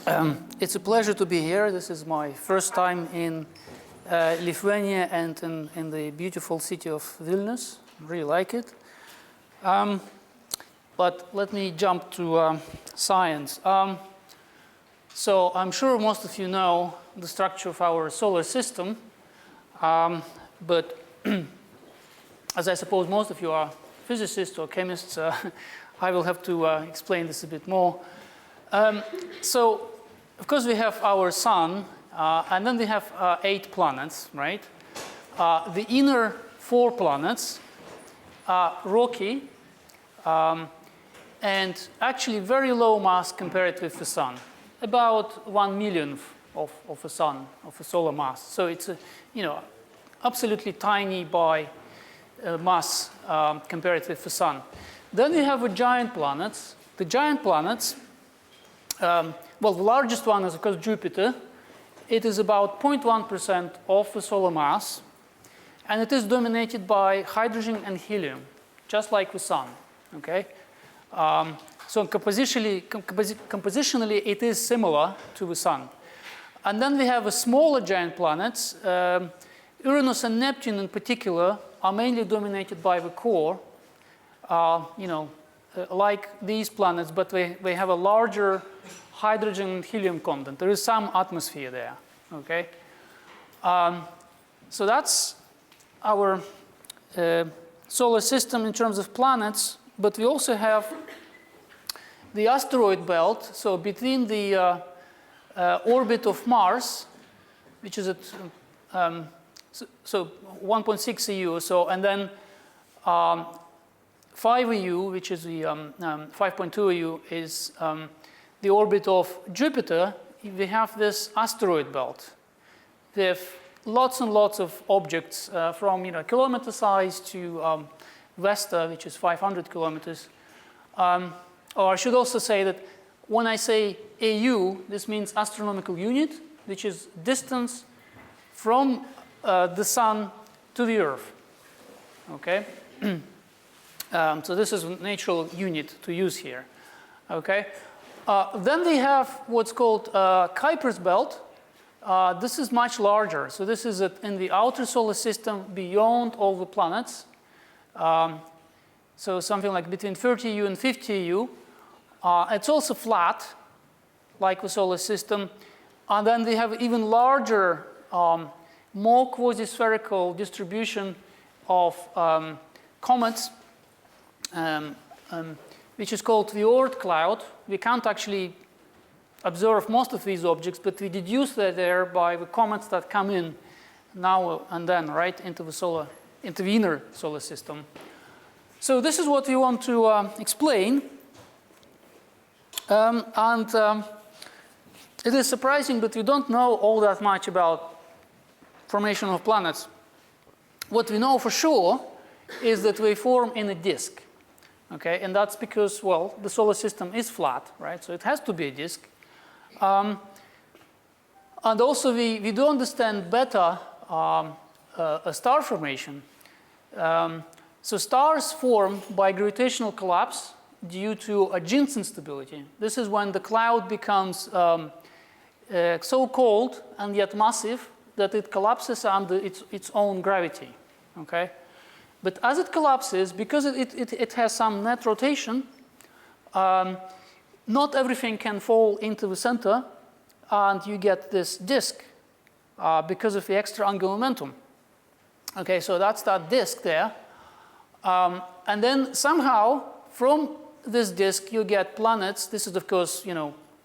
It's a pleasure to be here. This is my first time in Lithuania and in the beautiful city of Vilnius. I really like it. But let me jump to science. So I'm sure most of you know the structure of our solar system. But as I suppose most of you are physicists or chemists, I will have to explain this a bit more. So, of course, we have our sun, and then we have 8 planets, right? The inner 4 planets are rocky and actually very low mass compared with the sun, about 1/1,000,000th of a sun, of a solar mass. So it's a, absolutely tiny by mass compared with the sun. Then we have the giant planets. The giant planets, well, the largest one is, of course, Jupiter. It is about 0.1% of the solar mass, and it is dominated by hydrogen and helium, just like the sun. Okay, so compositionally, it is similar to the sun. And then we have a smaller giant planets. Uranus and Neptune, in particular, are mainly dominated by the core. Like these planets, but they have a larger hydrogen and helium content. There is some atmosphere there, okay? So that's our solar system in terms of planets, but we also have the asteroid belt. So between the orbit of Mars, which is at 1.6 AU or so, and then 5 AU, which is the 5.2 AU, is the orbit of Jupiter. We have this asteroid belt with lots and lots of objects from kilometer size to Vesta, which is 500 kilometers. Or I should also say that when I say AU, this means astronomical unit, which is distance from the sun to the Earth. Okay. So this is a natural unit to use here. Okay. Then we have what's called Kuiper's belt. This is much larger. So this is in the outer solar system beyond all the planets. So something like between 30 AU and 50 AU. It's also flat, like the solar system. And then we have even larger, more quasi-spherical distribution of comets, which is called the Oort cloud. We can't actually observe most of these objects, but we deduce that they're by the comets that come in now and then, right, into the inner solar system. So this is what we want to explain. It is surprising, but we don't know all that much about formation of planets. What we know for sure is that they form in a disk. Okay, and that's because, well, the solar system is flat, right? So it has to be a disk. And also we do understand better a star formation. So stars form by gravitational collapse due to a Jeans instability. This is when the cloud becomes so cold and yet massive that it collapses under its own gravity. Okay. But as it collapses, because it has some net rotation, not everything can fall into the center, and you get this disk because of the extra angular momentum. Okay, so that's that disk there. And then somehow, from this disk, you get planets. This is, of course,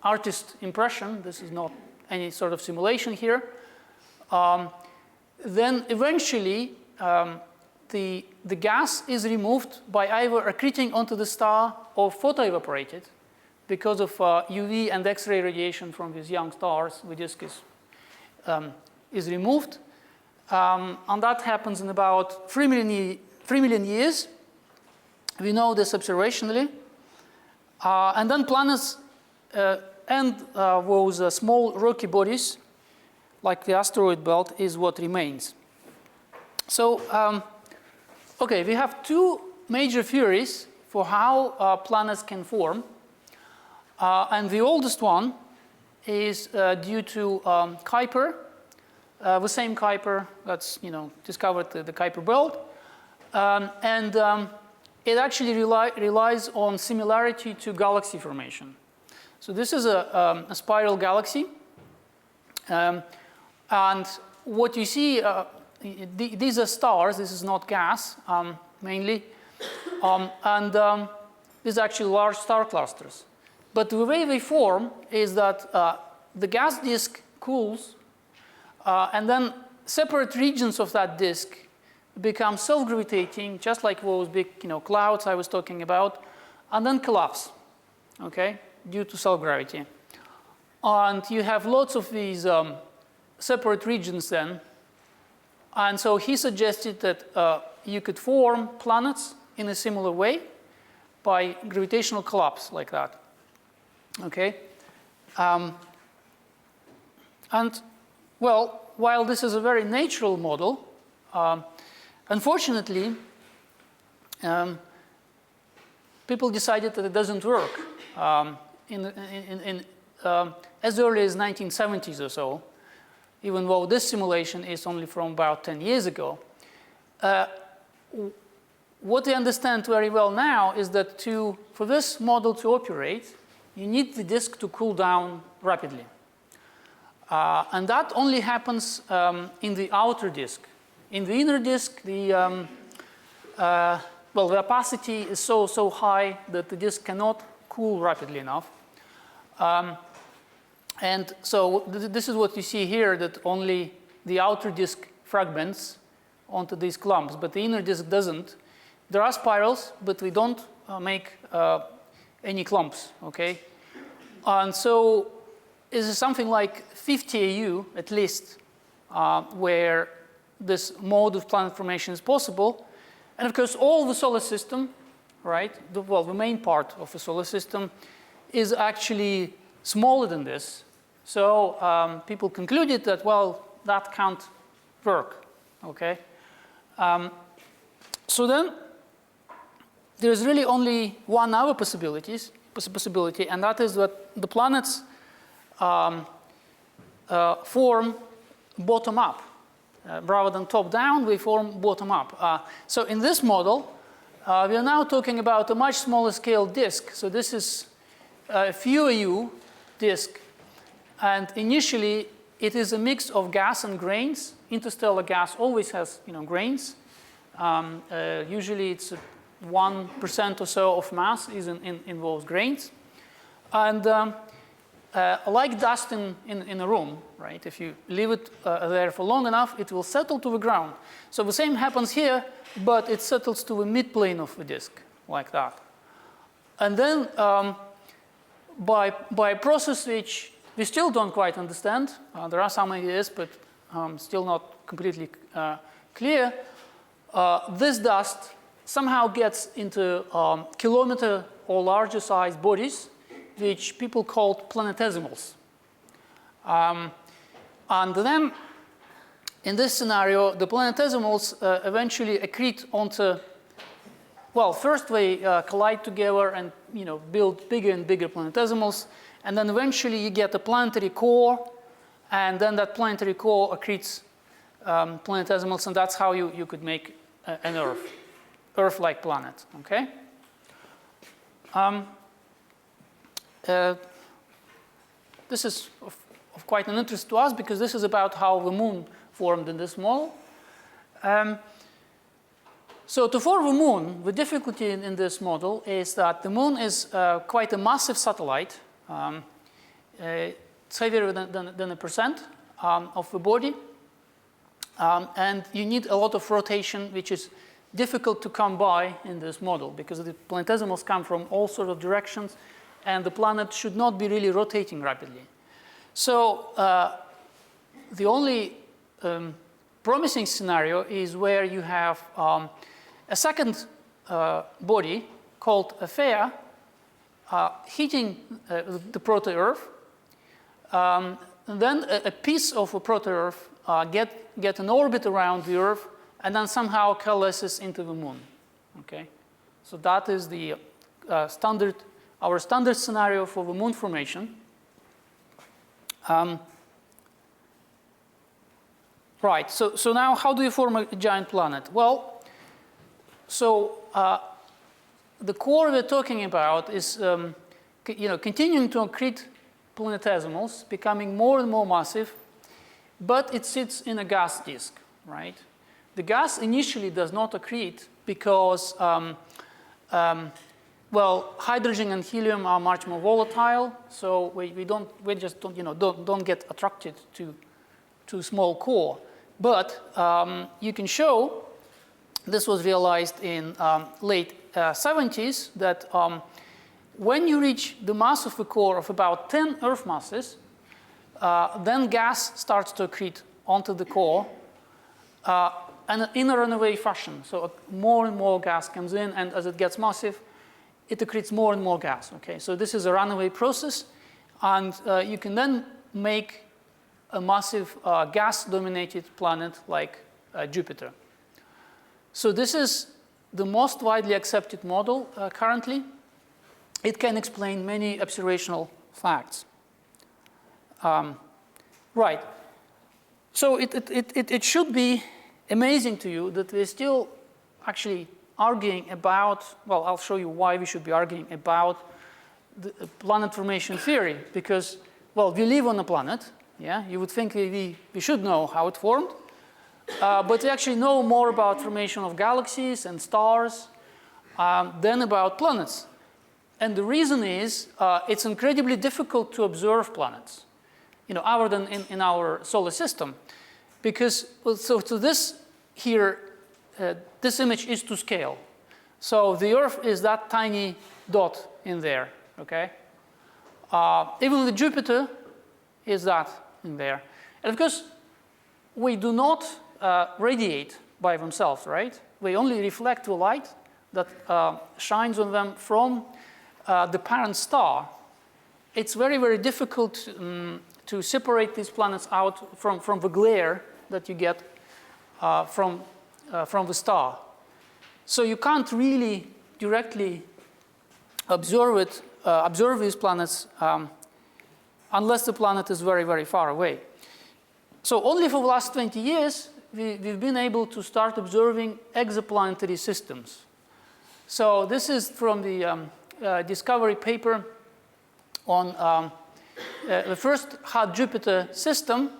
artist impression. This is not any sort of simulation here. Then eventually, the gas is removed by either accreting onto the star or photoevaporated because of UV and X-ray radiation from these young stars. The disk is removed. And that happens in about 3 million years. We know this observationally. And then planets and those small rocky bodies, like the asteroid belt, is what remains. So, okay, we have 2 major theories for how planets can form. And the oldest one is due to Kuiper, the same Kuiper that's discovered the Kuiper belt, and it actually relies on similarity to galaxy formation. So this is a spiral galaxy, and what you see, these are stars. This is not gas mainly, and these are actually large star clusters. But the way they form is that the gas disk cools, and then separate regions of that disk become self-gravitating, just like those big clouds I was talking about, and then collapse, okay, due to self-gravity. And you have lots of these separate regions then. And so he suggested that you could form planets in a similar way by gravitational collapse like that. Okay? And, well, while this is a very natural model, unfortunately, people decided that it doesn't work as early as 1970s or so, even though this simulation is only from about 10 years ago. What we understand very well now is that for this model to operate, you need the disk to cool down rapidly. And that only happens in the outer disk. In the inner disk, the opacity is so high that the disk cannot cool rapidly enough. And so this is what you see here, that only the outer disk fragments onto these clumps, but the inner disk doesn't. There are spirals, but we don't make any clumps, okay? And so this is something like 50 AU at least, where this mode of planet formation is possible. And of course, all the solar system, right, the main part of the solar system is actually smaller than this. So people concluded that, well, that can't work, okay? So then there's really only one other possibility, and that is that the planets form bottom up. Rather than top down, we form bottom up. So in this model, we are now talking about a much smaller scale disk. So this is a few AU disk. And initially, it is a mix of gas and grains. Interstellar gas always has grains. Usually it's 1% or so of mass is in those grains. And like dust in a room, right? If you leave it there for long enough, it will settle to the ground. So the same happens here, but it settles to the midplane of the disk, like that. And then by a process which we still don't quite understand, there are some ideas, but still not completely clear, this dust somehow gets into kilometer or larger sized bodies, which people called planetesimals. And then, in this scenario, the planetesimals eventually accrete onto, well, first they collide together and build bigger and bigger planetesimals, and then eventually you get a planetary core, and then that planetary core accretes planetesimals, and that's how you could make an Earth-like planet, okay? This is of quite an interest to us because this is about how the moon formed in this model. So to form the moon, the difficulty in this model is that the moon is quite a massive satellite. It's heavier than 1% of the body. And you need a lot of rotation, which is difficult to come by in this model because the planetesimals come from all sorts of directions, and the planet should not be really rotating rapidly. So the only promising scenario is where you have a second body called a Theia hitting the proto-Earth. And then a piece of a proto-Earth get an orbit around the Earth and then somehow coalesces into the moon. Okay, so that is the our standard scenario for the moon formation. Right, so now how do you form a giant planet? Well, so the core we're talking about is continuing to accrete planetesimals, becoming more and more massive, but it sits in a gas disk, right? The gas initially does not accrete because, well, hydrogen and helium are much more volatile, so we just don't get attracted to small core. But you can show, this was realized in late 70s, that when you reach the mass of a core of about 10 Earth masses, then gas starts to accrete onto the core and in a runaway fashion. So more and more gas comes in, and as it gets massive, it accretes more and more gas. Okay, so this is a runaway process, and you can then make a massive gas-dominated planet like Jupiter. So this is the most widely accepted model currently. It can explain many observational facts. Right. So it should be amazing to you that we're still actually arguing about, well, I'll show you why we should be arguing about the planet formation theory, because, well, we live on a planet. Yeah, you would think we should know how it formed, but we actually know more about formation of galaxies and stars than about planets. And the reason is it's incredibly difficult to observe planets, other than in our solar system, because so this here, this image is to scale. So the Earth is that tiny dot in there. Okay, even the Jupiter is that in there. And of course, we do not radiate by themselves, right? We only reflect the light that shines on them from the parent star. It's very, very difficult to separate these planets out from the glare that you get from the star. So you can't really directly observe these planets unless the planet is very, very far away. So only for the last 20 years, we've been able to start observing exoplanetary systems. So this is from the discovery paper on the first hot Jupiter system.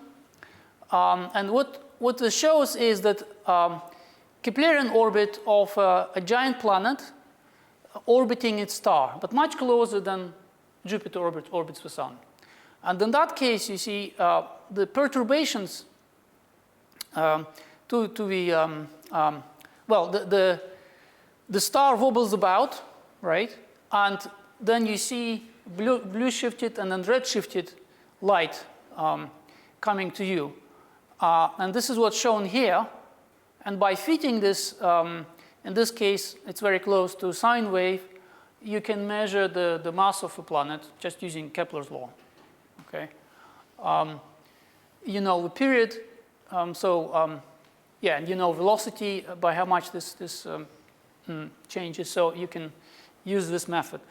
And what this shows is that Keplerian orbit of a giant planet orbiting its star, but much closer than Jupiter orbits the Sun. And in that case, you see the perturbations to the, well, the star wobbles about, right? And then you see blue shifted and then red shifted light coming to you. And this is what's shown here. And by fitting this, in this case, it's very close to a sine wave, you can measure the mass of a planet just using Kepler's law. Okay, you know the period, yeah, and you know velocity by how much this changes, so you can use this method.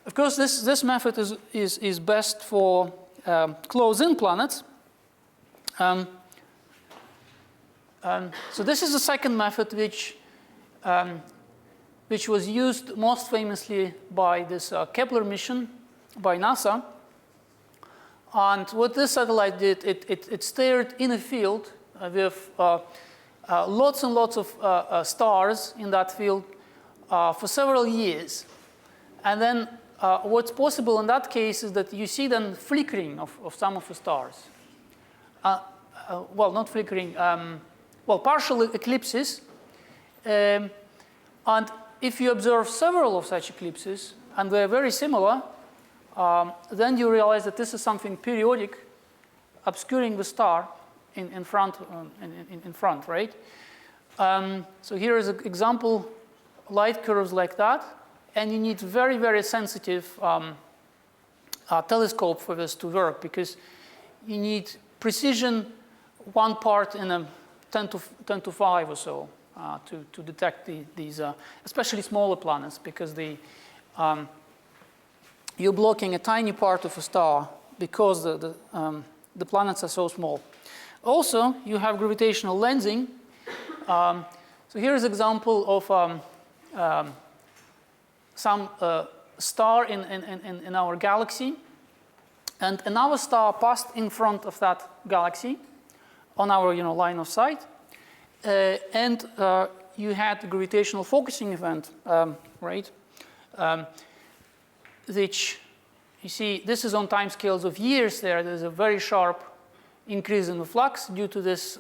Of course, this method is best for close-in planets. So this is the second method which was used most famously by this Kepler mission by NASA. And what this satellite did, it stared in a field with lots and lots of stars in that field for several years. And then what's possible in that case is that you see then flickering of some of the stars. Well, not flickering, well, partial eclipses. And if you observe several of such eclipses, and they're very similar, then you realize that this is something periodic, obscuring the star in front, right? So here is an example, light curves like that, and you need very, very sensitive telescope for this to work, because you need precision 1 part in a 10 to 5 or so to detect these, especially smaller planets, because you're blocking a tiny part of a star because the planets are so small. Also, you have gravitational lensing. So here's an example of some star in our galaxy. And another star passed in front of that galaxy on our line of sight. And you had the gravitational focusing event, right? Which, you see, this is on time scales of years there. There's a very sharp increase in the flux due to this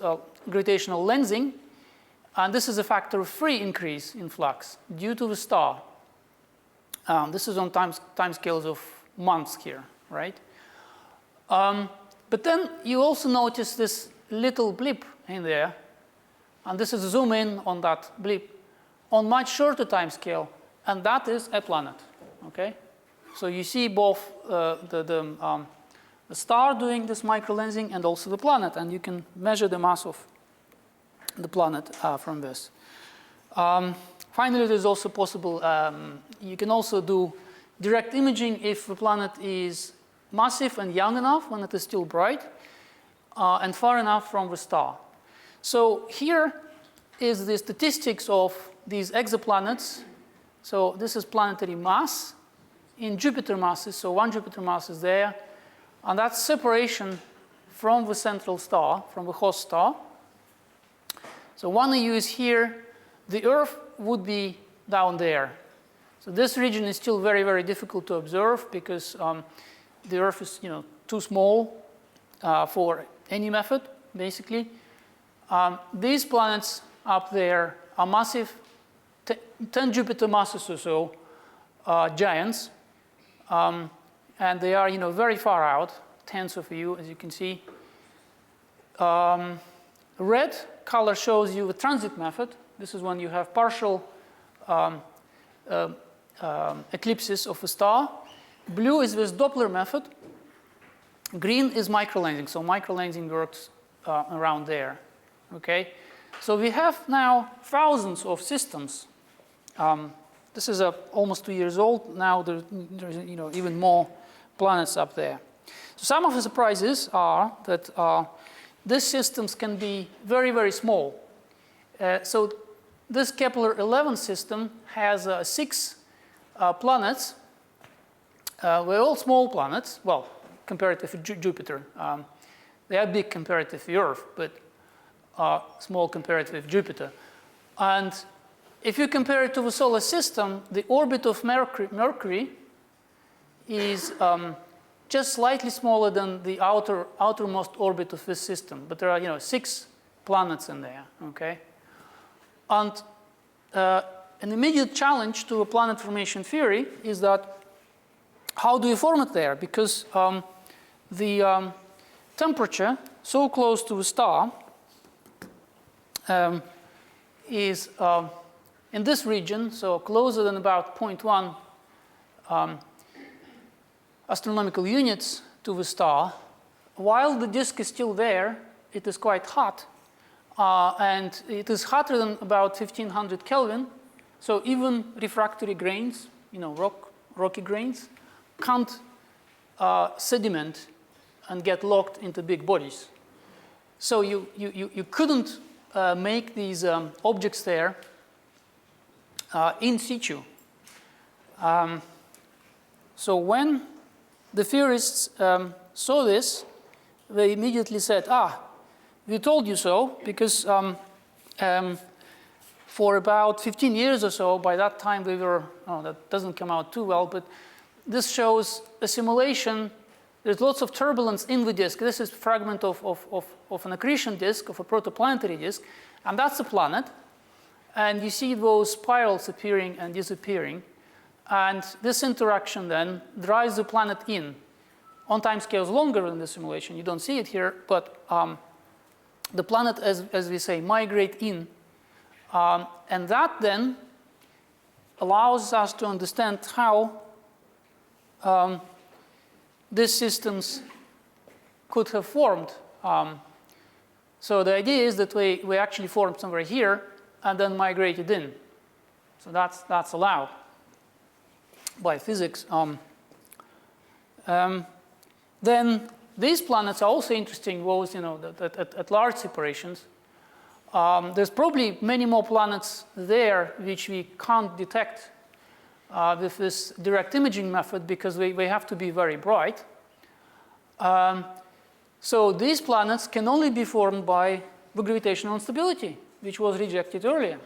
gravitational lensing. And this is a factor of 3 increase in flux due to the star. This is on time scales of months here, right? But then you also notice this little blip in there. And this is a zoom in on that blip on much shorter time scale. And that is a planet, okay? So you see both the star doing this microlensing and also the planet. And you can measure the mass of the planet from this. Finally, there's also possible, you can also do direct imaging if the planet is massive and young enough when it is still bright and far enough from the star. So here is the statistics of these exoplanets. So this is planetary mass in Jupiter masses. So one Jupiter mass is there. And that's separation from the central star, from the host star. So 1AU is here. The Earth would be down there. So this region is still very, very difficult to observe because the Earth is too small for any method, basically. These planets up there are massive, 10 Jupiter masses or so, giants. And they are very far out, tens of AU, as you can see. Red color shows you the transit method. This is when you have partial eclipses of a star. Blue is this Doppler method. Green is microlensing. So microlensing works around there. Okay. So we have now thousands of systems. This is almost 2 years old. Now there's even more planets up there. So some of the surprises are that these systems can be very, very small. So this Kepler-11 system has 6 planets. They're all small planets, well, comparative to Jupiter. They are big comparative to Earth, but small comparative to Jupiter. And if you compare it to the solar system, the orbit of Mercury is just slightly smaller than the outermost orbit of this system. But there are 6 planets in there, okay? And an immediate challenge to a planet formation theory is that how do you form it there? Because the temperature so close to a star is in this region, so closer than about 0.1 astronomical units to the star. While the disk is still there, it is quite hot. And it is hotter than about 1500 Kelvin. So even refractory grains, rocky grains, can't sediment and get locked into big bodies. So you couldn't make these objects there in situ. So when the theorists saw this, they immediately said, we told you so, because for about 15 years or so, by that time we were, that doesn't come out too well, but this shows a simulation. There's lots of turbulence in the disk. This is a fragment of an accretion disk, of a protoplanetary disk, and that's a planet. And you see those spirals appearing and disappearing. And this interaction then drives the planet in. On time scales longer than the simulation. You don't see it here, but the planet, as we say, migrate in. And that then allows us to understand how these systems could have formed. So the idea is that we actually formed somewhere here and then migrated in. So that's allowed by physics. Then these planets are also interesting, those, at large separations. There's probably many more planets there which we can't detect with this direct imaging method because they have to be very bright. So these planets can only be formed by the gravitational instability, which was rejected earlier.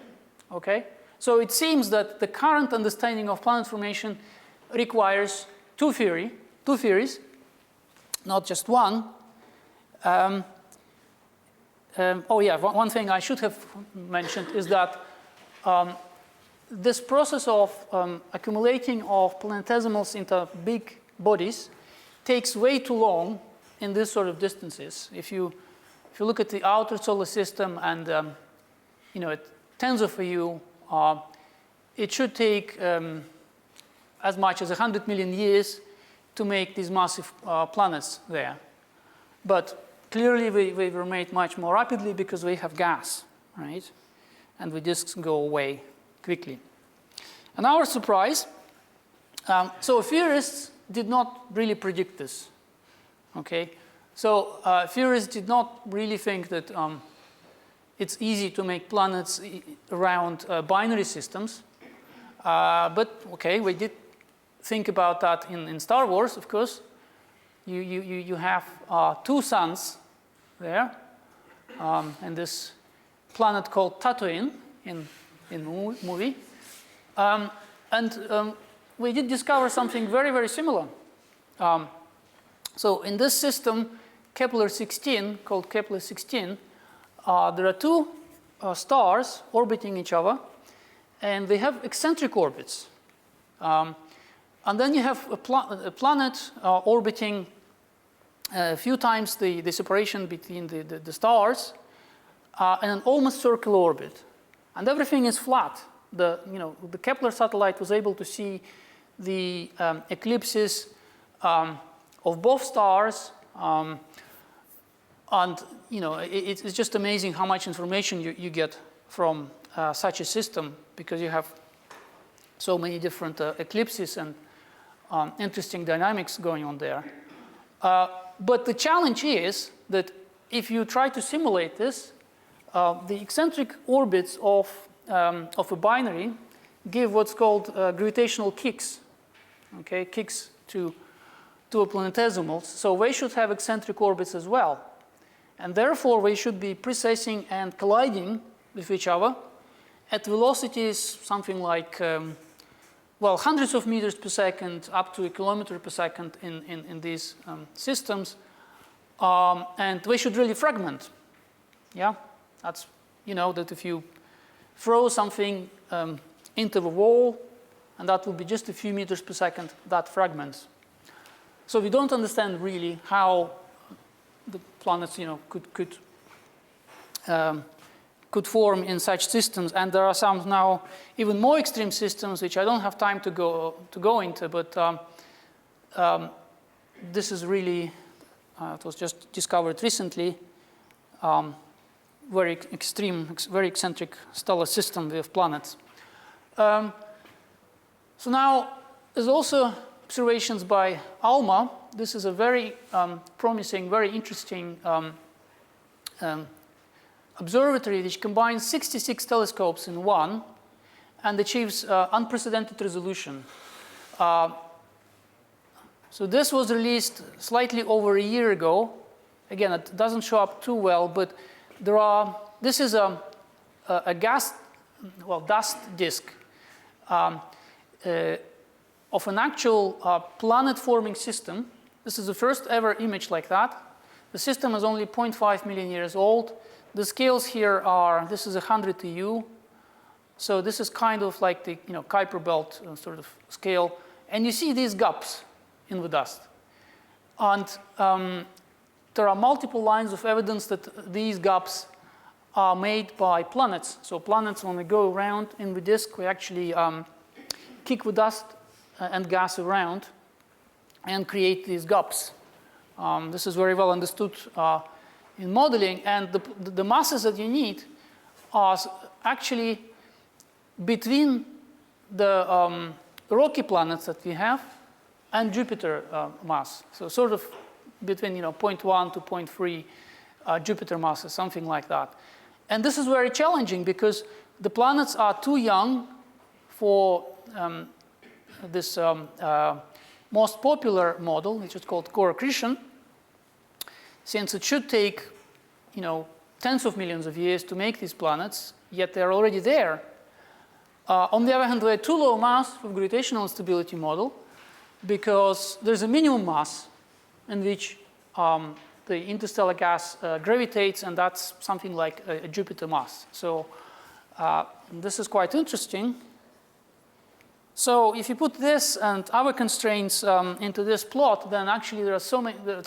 Okay? So it seems that the current understanding of planet formation requires two theories, not just one. Oh yeah, one thing I should have mentioned is that this process of accumulating of planetesimals into big bodies takes way too long in this sort of distances. If you look at the outer solar system and at tens of AU, it should take as much as 100 million years to make these massive planets there. But clearly, they were made much more rapidly because they have gas, right? And the disks go away quickly. And our surprise, so theorists did not really predict this, okay? So theorists did not really think that it's easy to make planets around binary systems. But, okay, we did think about that in Star Wars, of course. You have two suns there, and this planet called Tatooine in the movie. We did discover something very, very similar. So in this system, Kepler-16, called Kepler-16, there are two stars orbiting each other, and they have eccentric orbits. And then you have a planet orbiting a few times the separation between the stars, and an almost circular orbit. And everything is flat. The Kepler satellite was able to see the eclipses of both stars, and it's just amazing how much information you get from such a system, because you have so many different eclipses and interesting dynamics going on there. But the challenge is that if you try to simulate this, the eccentric orbits of a binary give what's called gravitational kicks, okay, kicks to a planetesimals. So they should have eccentric orbits as well. And therefore, they should be precessing and colliding with each other at velocities something like, hundreds of meters per second up to a kilometer per second in these systems. And they should really fragment. Yeah, that's, that if you throw something into the wall, and that will be just a few meters per second, that fragments. So we don't understand really how the planets, could form in such systems. And there are some now even more extreme systems, which I don't have time to go into, but this is really, it was just discovered recently, very extreme, very eccentric stellar system with planets. So now there's also observations by ALMA. This is a very promising, very interesting observatory which combines 66 telescopes in one and achieves unprecedented resolution. So this was released slightly over a year ago. Again, it doesn't show up too well, but this is a dust disk of an actual planet-forming system. This is the first ever image like that. The system is only 0.5 million years old. The scales here are, this is 100 EU. So this is kind of like the Kuiper belt sort of scale. And you see these gaps in the dust. And there are multiple lines of evidence that these gaps are made by planets. So planets, when they go around in the disk, we actually kick the dust and gas around and create these gaps. This is very well understood in modeling, and the masses that you need are actually between the rocky planets that we have and Jupiter mass. So sort of between 0.1 to 0.3 Jupiter masses, something like that. And this is very challenging because the planets are too young for this most popular model, which is called core accretion, since it should take tens of millions of years to make these planets, yet they're already there. On the other hand, they're too low mass for gravitational instability model because there's a minimum mass in which the interstellar gas gravitates, and that's something like a Jupiter mass. So this is quite interesting. So if you put this and other constraints into this plot, then actually there are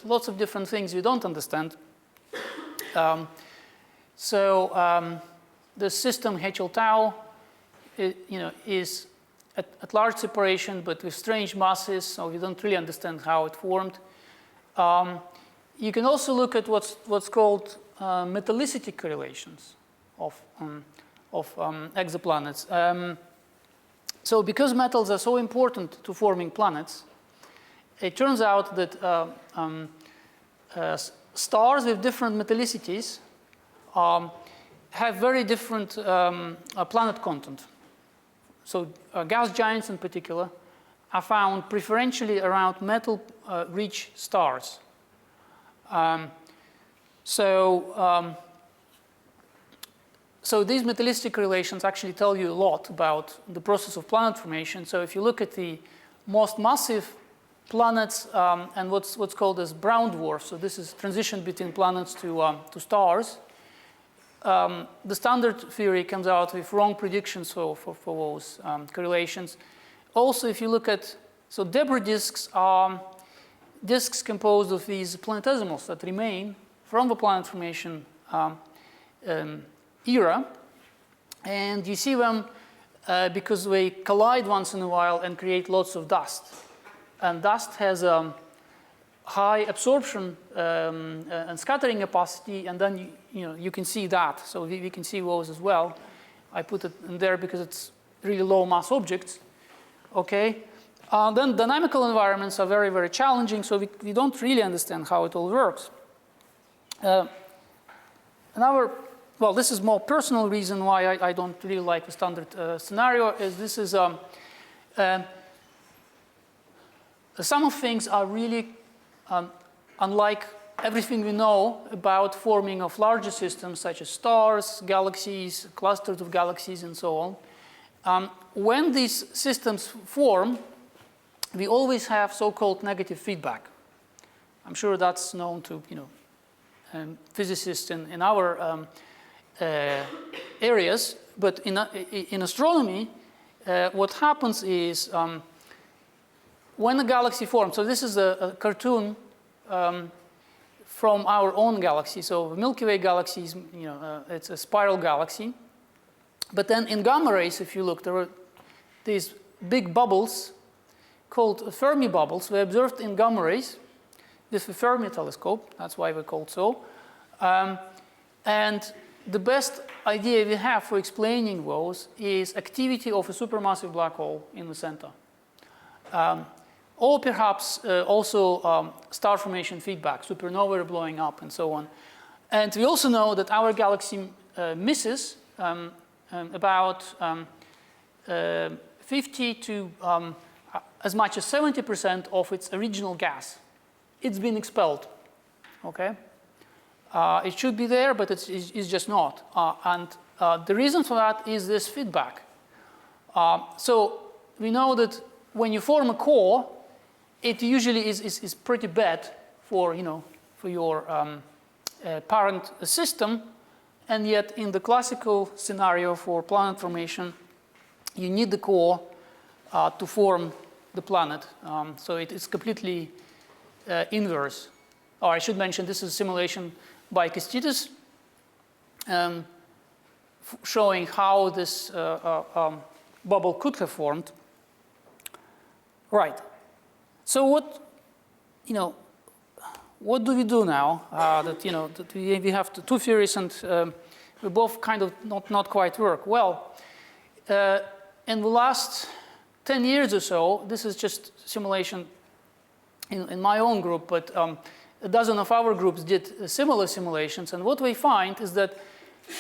lots of different things you don't understand. The system HL tau, is at large separation, but with strange masses, so you don't really understand how it formed. You can also look at what's called metallicity correlations of exoplanets. So because metals are so important to forming planets, it turns out that stars with different metallicities have very different planet content. So gas giants in particular are found preferentially around metal-rich stars. So these metallicity correlations actually tell you a lot about the process of planet formation. So if you look at the most massive planets and what's called as brown dwarfs, so this is transition between planets to stars, the standard theory comes out with wrong predictions for those correlations. Also, if you look at, so debris disks are disks composed of these planetesimals that remain from the planet formation era, and you see them because they collide once in a while and create lots of dust. And dust has a high absorption and scattering capacity, and then you can see that. So we can see those as well. I put it in there because it's really low mass objects. Okay. Then dynamical environments are very, very challenging, so we don't really understand how it all works. Well, this is more personal reason why I don't really like the standard scenario, is this is some of things are really unlike everything we know about forming of larger systems such as stars, galaxies, clusters of galaxies, and so on. When these systems form, we always have so-called negative feedback. I'm sure that's known to physicists in our areas, but in astronomy, what happens is when a galaxy forms, so this is a cartoon from our own galaxy. So the Milky Way galaxy is, it's a spiral galaxy. But then in gamma rays, if you look, there are these big bubbles called Fermi bubbles. We observed in gamma rays with the Fermi telescope. That's why they're called so. And the best idea we have for explaining those is activity of a supermassive black hole in the center. Or perhaps also star formation feedback, supernovae blowing up and so on. And we also know that our galaxy misses about 50 to as much as 70% of its original gas. It's been expelled, okay? It should be there, but it's just not. And the reason for that is this feedback. So we know that when you form a core, it usually is pretty bad for your parent system, and yet in the classical scenario for planet formation, you need the core to form the planet. So it is completely inverse. Or I should mention this is a simulation by Kestitis showing how this bubble could have formed. Right. So what do we do now? That we have two theories and we both kind of not quite work. Well, in the last 10 years or so, this is just simulation in my own group, but a dozen of our groups did similar simulations, and what we find is that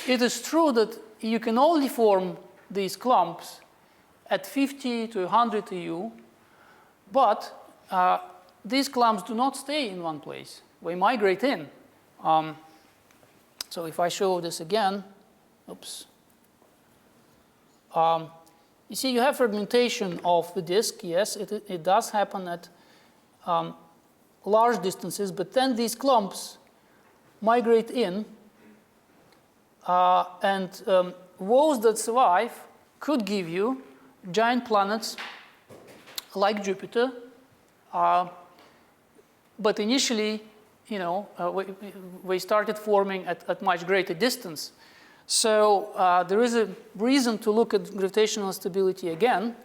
it is true that you can only form these clumps at 50 to 100 EU, but these clumps do not stay in one place. They migrate in. So if I show this again, oops. You see, you have fragmentation of the disk. Yes, it does happen at large distances, but then these clumps migrate in, and those that survive could give you giant planets like Jupiter, but initially, you know, we started forming at much greater distance. So there is a reason to look at gravitational stability again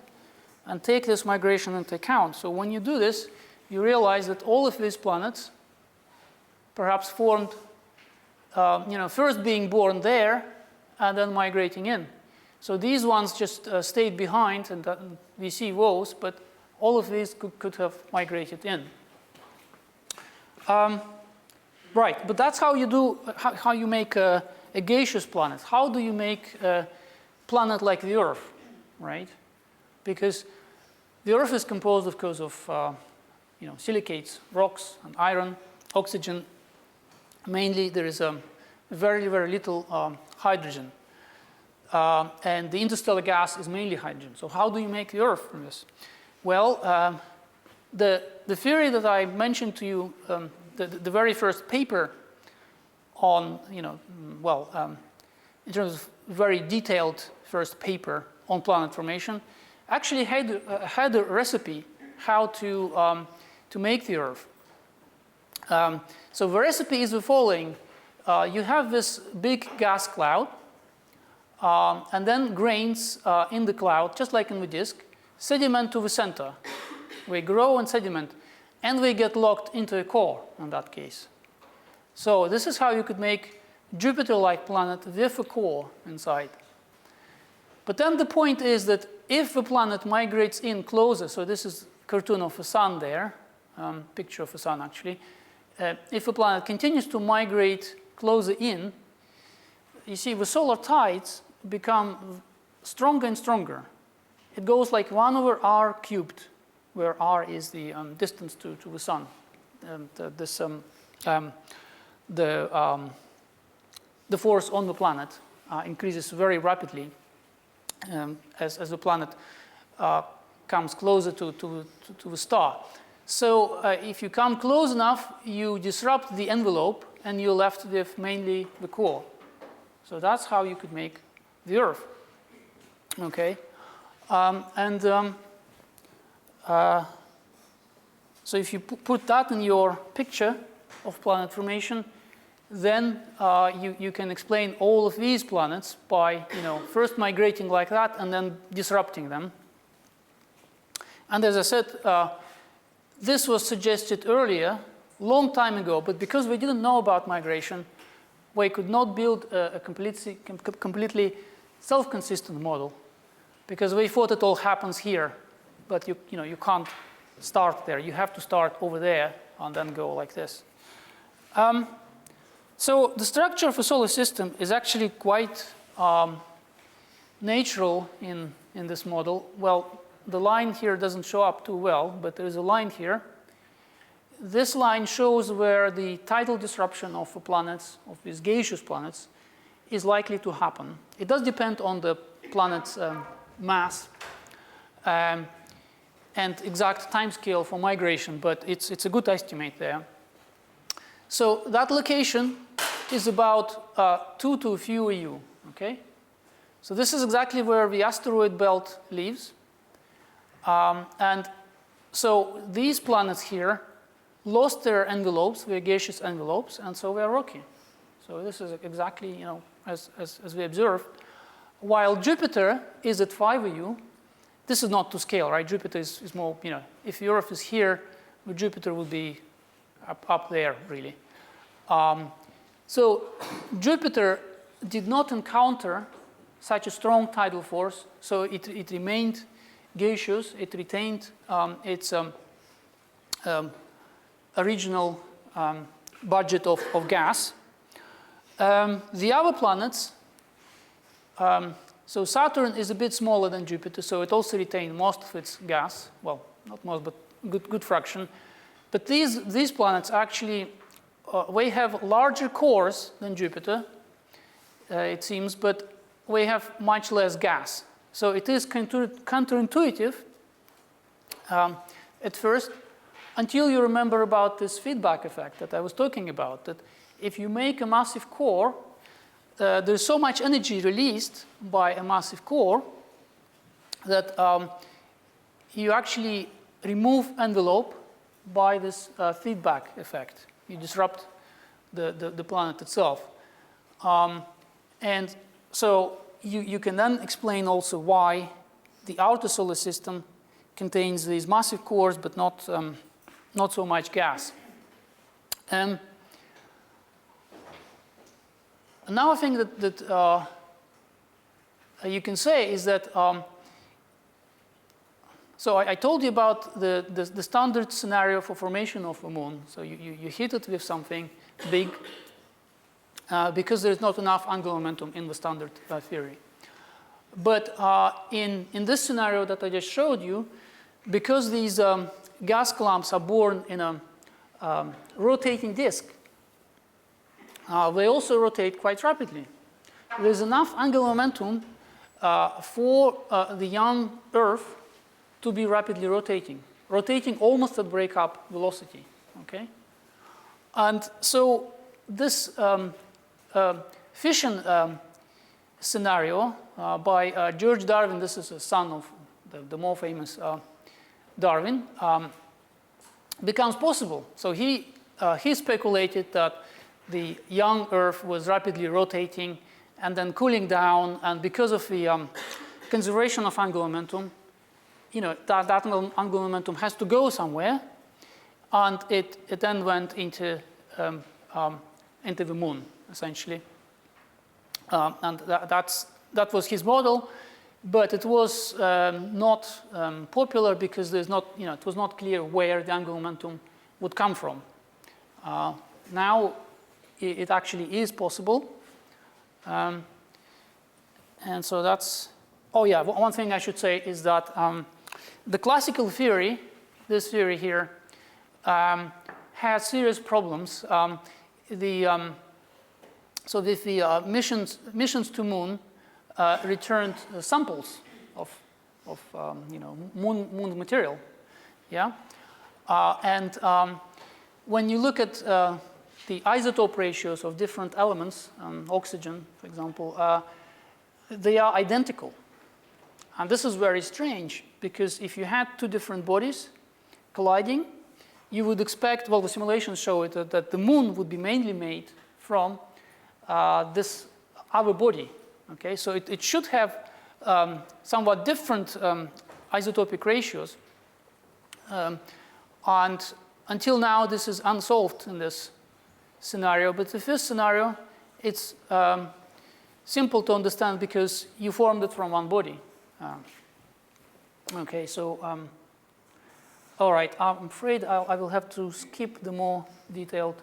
and take this migration into account. So when you do this, you realize that all of these planets perhaps formed, you know, first being born there and then migrating in. So these ones just stayed behind, and we see those, but all of these could have migrated in. Right, but that's how you do, how you make a gaseous planet. How do you make a planet like the Earth, right? Because the Earth is composed, of course, of you know, silicates, rocks, and iron, oxygen. Mainly, there is very, very little hydrogen. And the interstellar gas is mainly hydrogen. So how do you make the Earth from this? Well, the theory that I mentioned to you, the very first paper on, you know, well, in terms of very detailed first paper on planet formation, actually had a recipe how to make the Earth. So the recipe is the following. You have this big gas cloud, and then grains in the cloud, just like in the disk, sediment to the center. We grow and sediment, and we get locked into a core in that case. So this is how you could make Jupiter-like planet with a core inside. But then the point is that if the planet migrates in closer, so this is a cartoon of the sun there, picture of the sun actually, if the planet continues to migrate closer in, you see the solar tides become stronger and stronger. It goes like 1 over r cubed, where r is the distance to the sun. The force on the planet increases very rapidly as the planet comes closer to the star. So if you come close enough, you disrupt the envelope, and you're left with mainly the core. So that's how you could make the Earth. Okay, so if you put that in your picture of planet formation, then you can explain all of these planets by, you know, first migrating like that and then disrupting them. And as I said, this was suggested earlier, long time ago, but because we didn't know about migration, we could not build a completely self-consistent model, because we thought it all happens here, but you know, you can't start there. You have to start over there and then go like this. So the structure of a solar system is actually quite natural in this model. Well, the line here doesn't show up too well, but there is a line here. This line shows where the tidal disruption of the planets, of these gaseous planets, is likely to happen. It does depend on the planet's mass and exact time scale for migration, but it's a good estimate there. So that location is about 2 to a few EU, okay? So this is exactly where the asteroid belt lives. And so these planets here lost their envelopes, their gaseous envelopes, and so they are rocky. So this is exactly, you know, as we observed. While Jupiter is at 5 EU, this is not to scale, right? Jupiter is more, you know, if the Earth is here, Jupiter would be up there, really. So Jupiter did not encounter such a strong tidal force, so it remained gaseous. It retained its original budget of gas. The other planets, so Saturn is a bit smaller than Jupiter, so it also retains most of its gas. Well, not most, but good fraction. But these planets actually, we have larger cores than Jupiter, it seems, but we have much less gas. So it is counterintuitive at first, until you remember about this feedback effect that I was talking about, that if you make a massive core, there's so much energy released by a massive core that you actually remove envelope by this feedback effect. You disrupt the planet itself. And so you can then explain also why the outer solar system contains these massive cores, but not so much gas. Another thing that you can say is that, so I told you about the standard scenario for formation of a moon. So you hit it with something big because there's not enough angular momentum in the standard theory. But in this scenario that I just showed you, because these gas clumps are born in a rotating disk, they also rotate quite rapidly. There's enough angular momentum for the young Earth to be rapidly rotating almost at breakup velocity, okay? And so this fission scenario by George Darwin, this is a son of the more famous Darwin, becomes possible. So he speculated that the young Earth was rapidly rotating and then cooling down, and because of the conservation of angular momentum, that angular momentum has to go somewhere, and it then went into the moon, essentially. And that was his model, but it was not popular because there's not, it was not clear where the angular momentum would come from. Now it actually is possible. And so that's, oh yeah, one thing I should say is that the classical theory, this theory here, has serious problems. So with the missions to moon returned samples of moon material, yeah? And when you look at the isotope ratios of different elements, oxygen, for example, they are identical. And this is very strange, because if you had two different bodies colliding, you would expect, well, the simulations show it, that the moon would be mainly made from this other body. Okay, so it should have somewhat different isotopic ratios. And until now, this is unsolved in this scenario. But with this scenario, it's simple to understand because you formed it from one body. Okay, so all right, I'm afraid I will have to skip the more detailed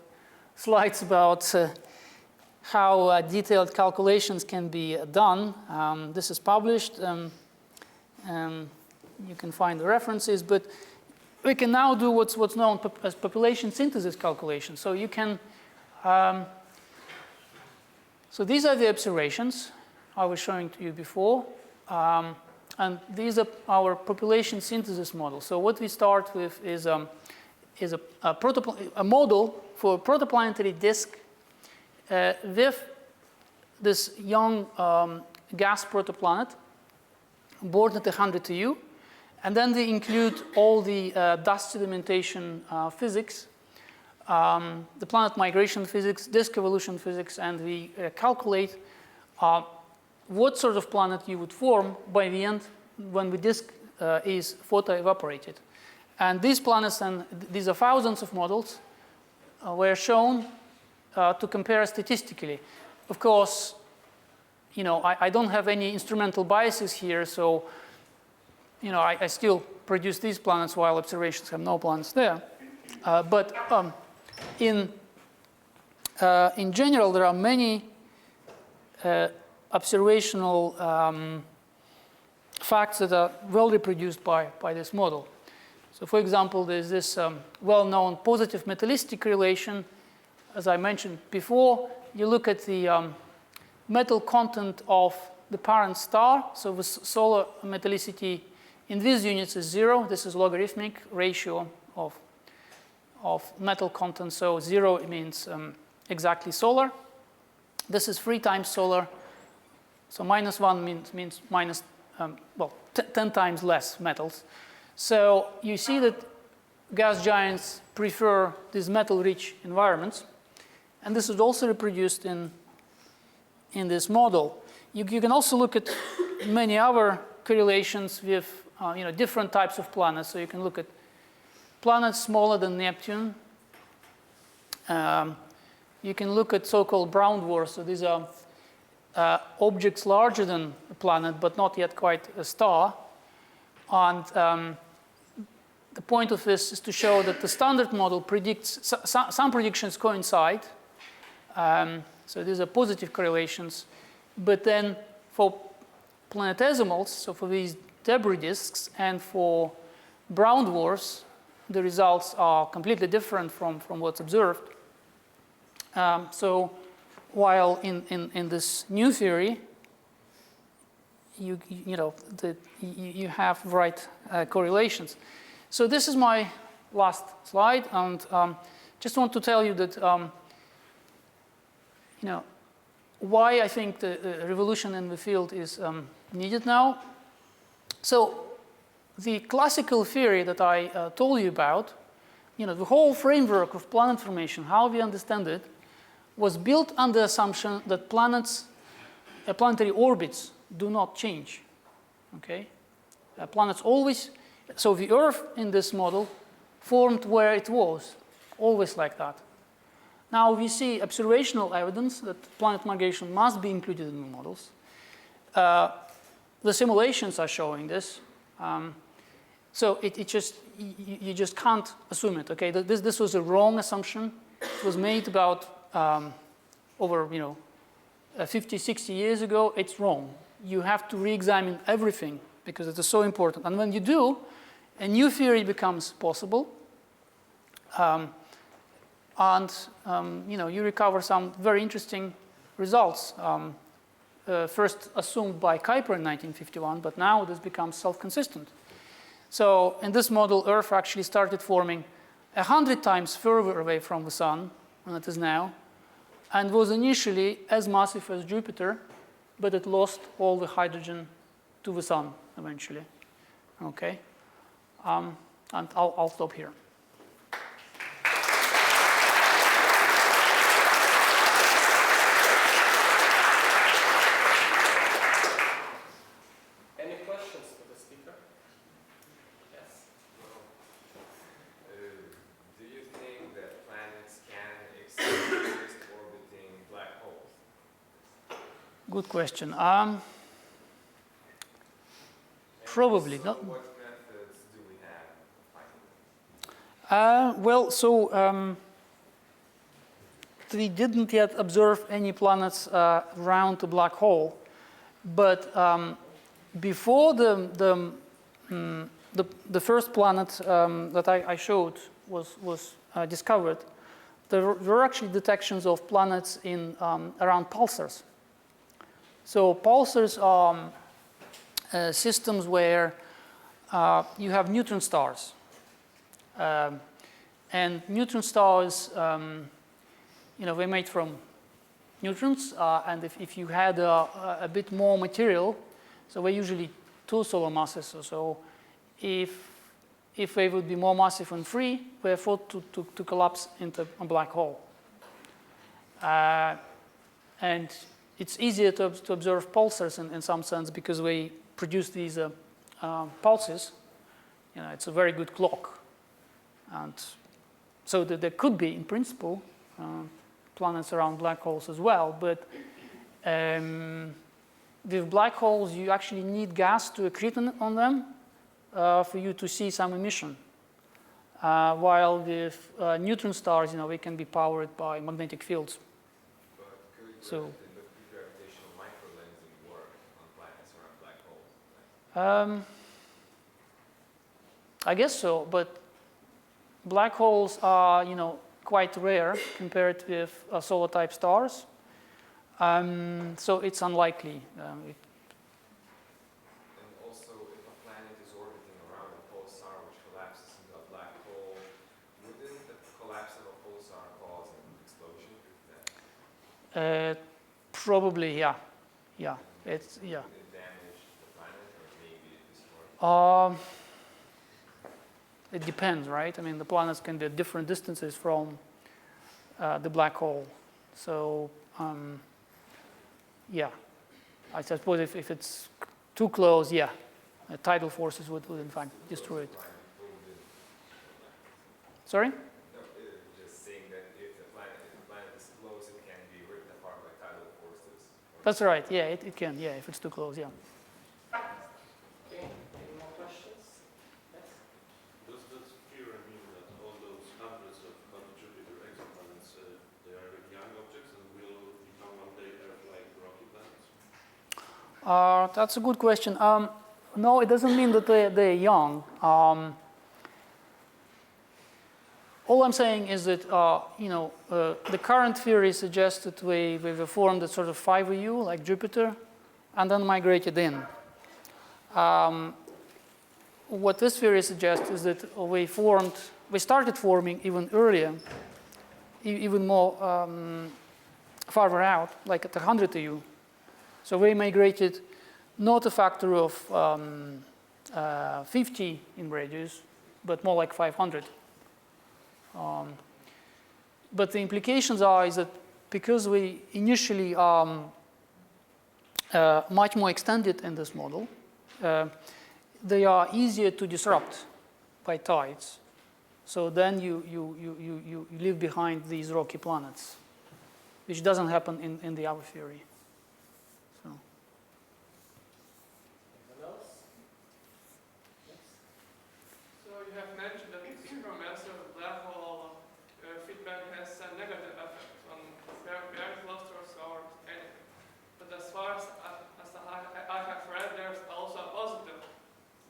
slides about how detailed calculations can be done. This is published. You can find the references, but we can now do what's known as population synthesis calculation. So you can, so these are the observations I was showing to you before. And these are our population synthesis model. So what we start with is a model for a protoplanetary disk with this young gas protoplanet born at 100 TU. And then they include all the dust sedimentation physics, the planet migration physics, disk evolution physics, and we calculate what sort of planet you would form by the end when the disk is photo-evaporated. And these planets, and these are thousands of models, were shown to compare statistically. Of course, I don't have any instrumental biases here, so I still produce these planets while observations have no planets there. But in general, there are many observational facts that are well reproduced by this model. So for example, there's this well-known positive metallicity correlation. As I mentioned before, you look at the metal content of the parent star. So the solar metallicity in these units is 0. This is logarithmic ratio of metal content. So 0 means exactly solar. This is 3 times solar. So -1 means minus, 10 times less metals. So you see that gas giants prefer these metal-rich environments. And this is also reproduced in this model. You can also look at many other correlations with different types of planets. So you can look at planets smaller than Neptune. You can look at so-called brown dwarfs. So these are objects larger than a planet, but not yet quite a star. And the point of this is to show that the standard model predicts, some predictions coincide. So these are positive correlations. But then for planetesimals, so for these debris disks, and for brown dwarfs, the results are completely different from what's observed. So while in this new theory, you have right correlations. So this is my last slide, and just want to tell you that why I think the revolution in the field is needed now. So the classical theory that I told you about, the whole framework of planet formation, how we understand it, was built on the assumption that planetary orbits do not change. Okay, planets always. So the Earth in this model formed where it was, always like that. Now we see observational evidence that planet migration must be included in the models. The simulations are showing this. So you just can't assume it. Okay, this was a wrong assumption. It was made about over 50, 60 years ago. It's wrong. You have to re-examine everything because it is so important. And when you do, a new theory becomes possible. You recover some very interesting results. First assumed by Kuiper in 1951, but now this becomes self-consistent. So in this model, Earth actually started forming 100 times further away from the Sun than it is now, and was initially as massive as Jupiter, but it lost all the hydrogen to the Sun eventually. Okay, and I'll stop here. Good question. Probably so not. What methods do we have? We didn't yet observe any planets around a black hole, but before the first planet that I showed was discovered, there were actually detections of planets in around pulsars. So pulsars are systems where you have neutron stars. And neutron stars, they're made from neutrons. And if you had a bit more material, so we're usually 2 solar masses or so, if they would be more massive and free, they're thought to collapse into a black hole. And it's easier to observe pulsars in some sense because we produce these pulses. It's a very good clock. And so there could be, in principle, planets around black holes as well. But with black holes, you actually need gas to accrete on them for you to see some emission. while with neutron stars, we can be powered by magnetic fields. But could So, gravitational microlensing work on planets or on black holes? I guess so, but black holes are, quite rare compared with solar-type stars. So it's unlikely. And also, if a planet is orbiting around a pulsar which collapses into a black hole, wouldn't the collapse of a pulsar cause an explosion? Probably, yeah. Yeah, it's, yeah. Would it damage the planet or maybe it destroy? It depends, right? I mean, the planets can be at different distances from the black hole. So, yeah, I suppose if it's too close, yeah, tidal forces would in fact destroy it. Sorry? No, just saying that if the planet is close, it can be ripped apart by tidal forces. That's right. Yeah, it can. Yeah, if it's too close. Yeah. Okay, any more questions? Yes? Does that theory mean that all those hundreds of Jupiter exoplanets, they are young objects and will become one day Earth-like rocky planets? That's a good question. No, it doesn't mean that they're young. All I'm saying is that the current theory suggests that we formed a sort of 5U like Jupiter, and then migrated in. What this theory suggests is that we started forming even earlier, even more farther out, like at 100U. So we migrated not a factor of 50 in radius, but more like 500. But the implications is that because we initially much more extended in this model, they are easier to disrupt by tides. So then you leave behind these rocky planets, which doesn't happen in the other theory. So. Anyone else? Yes? So you have mentioned that the supermassive black hole feedback has a negative effect on bare clusters or anything. But as far as I have read, there's also a positive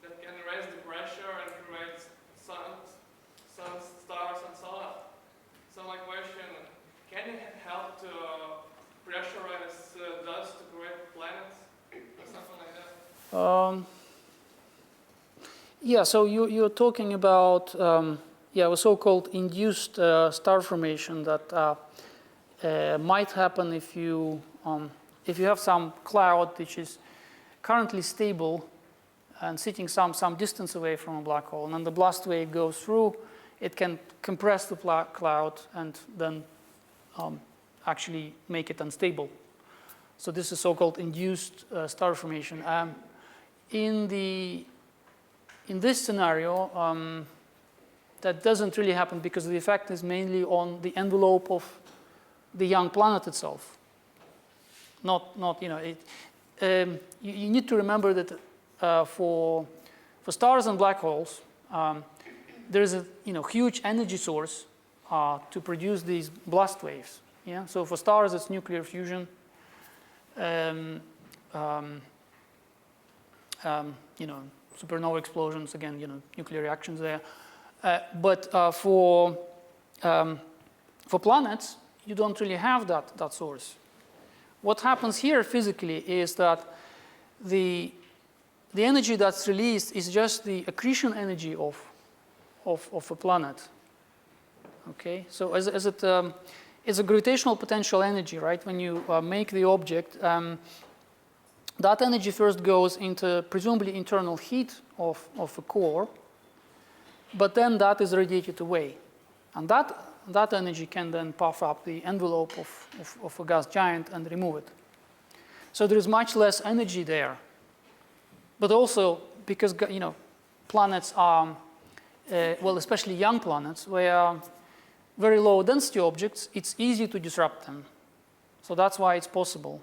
that can raise the pressure and create suns, stars, and so on. So my question, can it help to pressurize dust to create planets or something like that? Yeah, so you're talking about a so-called induced star formation that might happen if you have some cloud which is currently stable and sitting some distance away from a black hole, and then the blast wave goes through. It can compress the cloud and then actually make it unstable. So this is so-called induced star formation. In this scenario, that doesn't really happen because the effect is mainly on the envelope of the young planet itself. You need to remember that for stars and black holes, there is a huge energy source to produce these blast waves. Yeah. So for stars, it's nuclear fusion. Supernova explosions, again, nuclear reactions there. But for planets, you don't really have that source. What happens here physically is that the energy that's released is just the accretion energy of a planet. Okay, so it's a gravitational potential energy, right? When you make the object, that energy first goes into presumably internal heat of a core, but then that is radiated away. And that energy can then puff up the envelope of a gas giant and remove it. So there is much less energy there. But also because planets are, especially young planets, where very low density objects, it's easy to disrupt them. So that's why it's possible.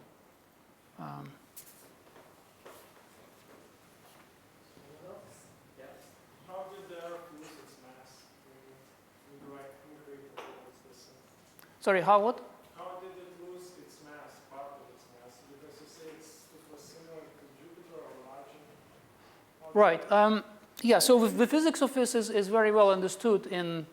Yes. How did the Earth lose its mass during Sorry, how what? How did it lose its mass, part of its mass? Because you say it was similar to Jupiter or larger. Right. Yeah. So the physics of this is very well understood in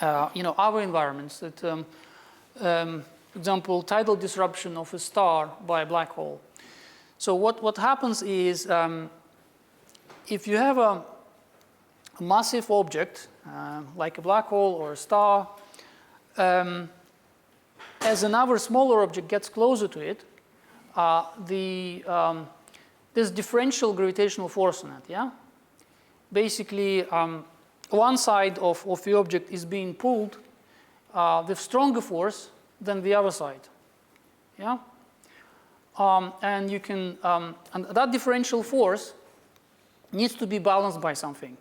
our environments. That, for example, tidal disruption of a star by a black hole. So what happens is if you have a massive object like a black hole or a star, as another smaller object gets closer to it, there's differential gravitational force on it. Yeah. Basically, one side of the object is being pulled with stronger force than the other side. Yeah. And you can, and that differential force needs to be balanced by something.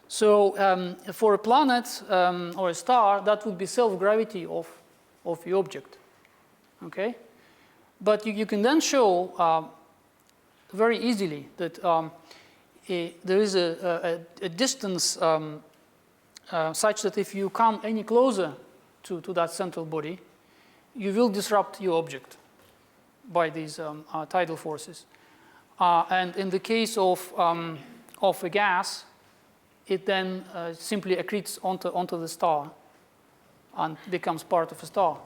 So for a planet or a star, that would be self-gravity of the object. Okay? But you can then show very easily that there is a distance such that if you come any closer to that central body, you will disrupt your object by these tidal forces. And in the case of a gas, it then simply accretes onto the star and becomes part of a star.